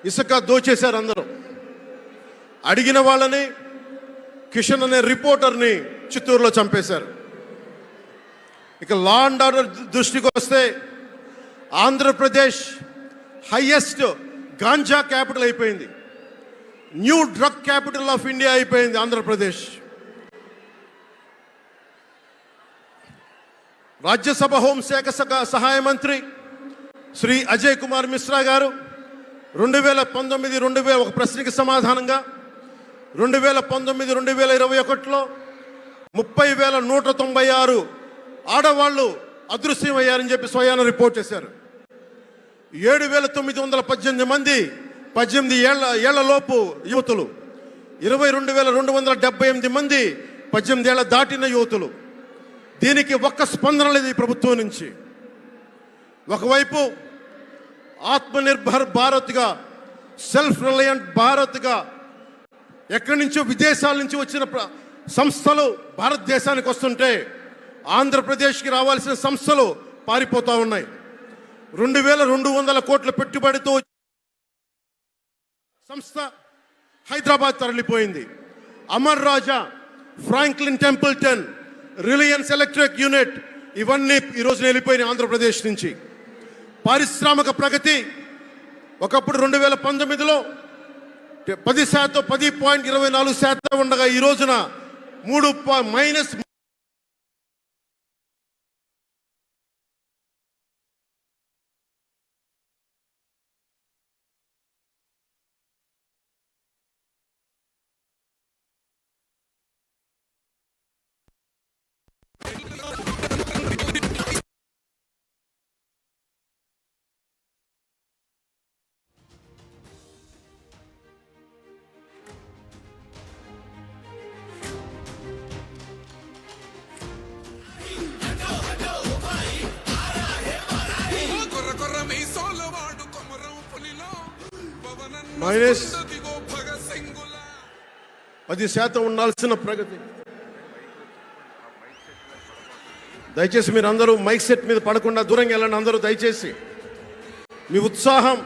ఇసుక దోచేశారు అందరూ. అడిగిన వాళ్ళని, కిషన్ అనే రిపోర్టర్ని చిత్తూరులో చంపేశారు. ఇక లా అండ్ ఆర్డర్ దృష్టికి వస్తే ఆంధ్రప్రదేశ్ హైయెస్ట్ గాంజా క్యాపిటల్ అయిపోయింది. New drug capital of India అయిపోయింది ఆంధ్రప్రదేశ్. రాజ్యసభ హోంశాఖ సహాయ మంత్రి శ్రీ అజయ్ కుమార్ మిశ్రా గారు 2019 ఒక ప్రశ్నకి సమాధానంగా 2019-2021లో 30,196 ఆడవాళ్ళు అదృశ్యమయ్యారని చెప్పి స్వయాన రిపోర్ట్ చేశారు. 7,918 మంది 18 ఏళ్ల లోపు యువతులు, 22,278 మంది 18 ఏళ్ల దాటిన యువతులు. దీనికి ఒక్క స్పందన లేదు ఈ ప్రభుత్వం నుంచి. ఒకవైపు ఆత్మనిర్భర్ భారత్గా, సెల్ఫ్ రిలయంట్ భారత్గా ఎక్కడి నుంచో విదేశాల నుంచి వచ్చిన సంస్థలు భారతదేశానికి వస్తుంటే ఆంధ్రప్రదేశ్కి రావాల్సిన సంస్థలు పారిపోతూ ఉన్నాయి. 2,200 కోట్ల పెట్టుబడితో సంస్థ హైదరాబాద్ తరలిపోయింది. Amar Raja, Franklin Templeton, Reliance electric unit ఇవన్నీ ఈరోజు వెళ్ళిపోయినాయి ఆంధ్రప్రదేశ్ నుంచి. పారిశ్రామిక ప్రగతి ఒకప్పుడు 2019లో 10.24% ఉండగా ఈ రోజున -. -10% ఉండాల్సిన ప్రగతి. దయచేసి మీరు అందరూ మైక్ సెట్ మీద పడకుండా దూరంగా వెళ్ళండి. అందరూ దయచేసి మీ ఉత్సాహం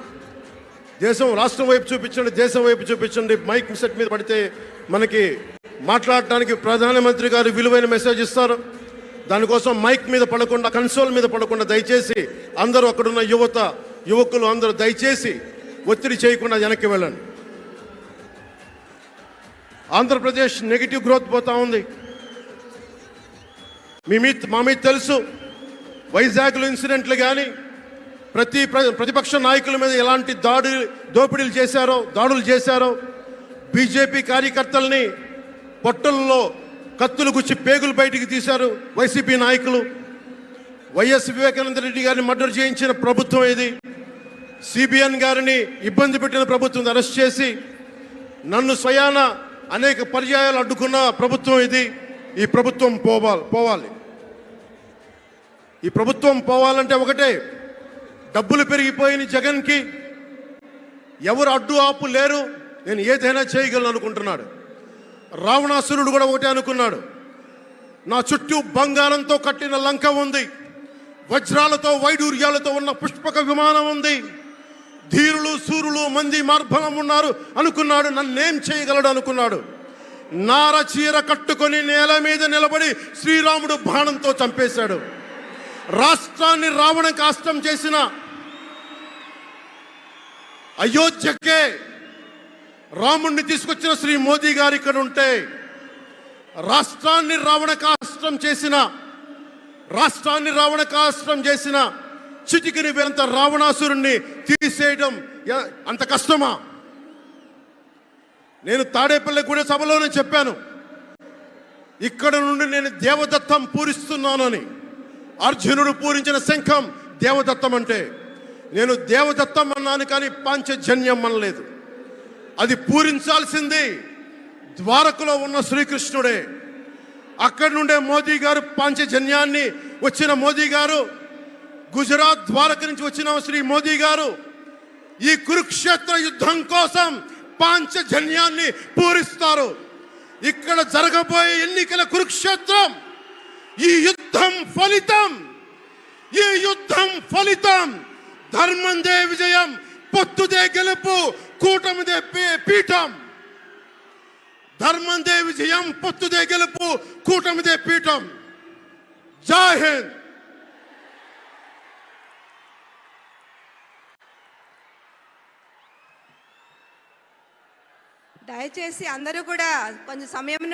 రాష్ట్రం వైపు చూపించండి, దేశం వైపు చూపించండి. మైక్ సెట్ మీద పడితే మనకి మాట్లాడటానికి ప్రధానమంత్రి గారు విలువైన మెసేజ్ ఇస్తారు. దానికోసం మైక్ మీద పడకుండా, కన్సోల్ మీద పడకుండా దయచేసి అందరూ అక్కడున్న యువకులు అందరూ దయచేసి ఒత్తిడి చేయకుండా వెనక్కి వెళ్ళండి. ఆంధ్రప్రదేశ్ నెగిటివ్ గ్రోత్ పోతా ఉంది. మా మీద తెలుసు, వైజాగ్లో ఇన్సిడెంట్లు కానీ ప్రతిపక్ష నాయకుల మీద ఎలాంటి దాడులు చేశారో, బీజేపీ కార్యకర్తల్ని పొట్టల్లో కత్తులు గుచ్చి పేగులు బయటికి తీశారు వైసీపీ నాయకులు. వైఎస్ వివేకానంద రెడ్డి గారిని మర్డర్ చేయించిన ప్రభుత్వం ఇది. సిబిఎన్ గారిని ఇబ్బంది పెట్టిన ప్రభుత్వం అరెస్ట్ చేసి నన్ను స్వయాన అనేక పర్యాయాలు అడ్డుకున్న ప్రభుత్వం ఇది. ఈ ప్రభుత్వం పోవాలి. ఈ ప్రభుత్వం పోవాలంటే ఒకటే, డబ్బులు పెరిగిపోయిన జగన్కి ఎవరు అడ్డు ఆపు లేరు, నేను ఏదైనా చేయగలను అనుకుంటున్నాడు. రావణాసురుడు కూడా ఒకటే అనుకున్నాడు, నా చుట్టూ బంగారంతో కట్టిన లంక ఉంది, వజ్రాలతో వైడూర్యాలతో ఉన్న పుష్పక విమానం ఉంది, ధీరులు సూరులు మంది మార్బలం ఉన్నారు అనుకున్నాడు. నన్నేం చేయగలడు అనుకున్నాడు. నార చీర కట్టుకొని నేల మీద నిలబడి శ్రీరాముడు బాణంతో చంపేశాడు. రాష్ట్రాన్ని రావణ కాష్టం చేసిన అయోధ్యకే రాముణ్ణి తీసుకొచ్చిన శ్రీ మోదీ గారు ఇక్కడ ఉంటే, రాష్ట్రాన్ని రావణ కాష్టం చేసిన చిటికిని వేరంత రావణాసురుణ్ణి తీసేయడం అంత కష్టమా? నేను తాడేపల్లి గుడి సభలోనే చెప్పాను, ఇక్కడ నుండి నేను దేవదత్తం పూరిస్తున్నానని. అర్జునుడు పూరించిన శంఖం దేవదత్తం అంటే, నేను దేవదత్తం అన్నాను కానీ పాంచజన్యం అనలేదు. అది పూరించాల్సింది ద్వారకలో ఉన్న శ్రీకృష్ణుడే. అక్కడి నుండే మోదీ గారు పాంచజన్యాన్ని వచ్చిన మోదీ గారు, గుజరాత్ ద్వారక నుంచి వచ్చిన శ్రీ మోదీ గారు ఈ కురుక్షేత్ర యుద్ధం కోసం పాంచజన్యాన్ని పూరిస్తారు. ఇక్కడ జరగబోయే ఎన్నికల కురుక్షేత్రం, ఈ యుద్ధం ఫలితం ధర్మందే విజయం, పొత్తుదే గెలుపు, కూటమిదే పీఠం. ధర్మందే విజయం, పొత్తుదే గెలుపు, కూటమిదే పీఠం. జై హింద్. దయచేసి అందరూ కూడా కొంచెం సమయం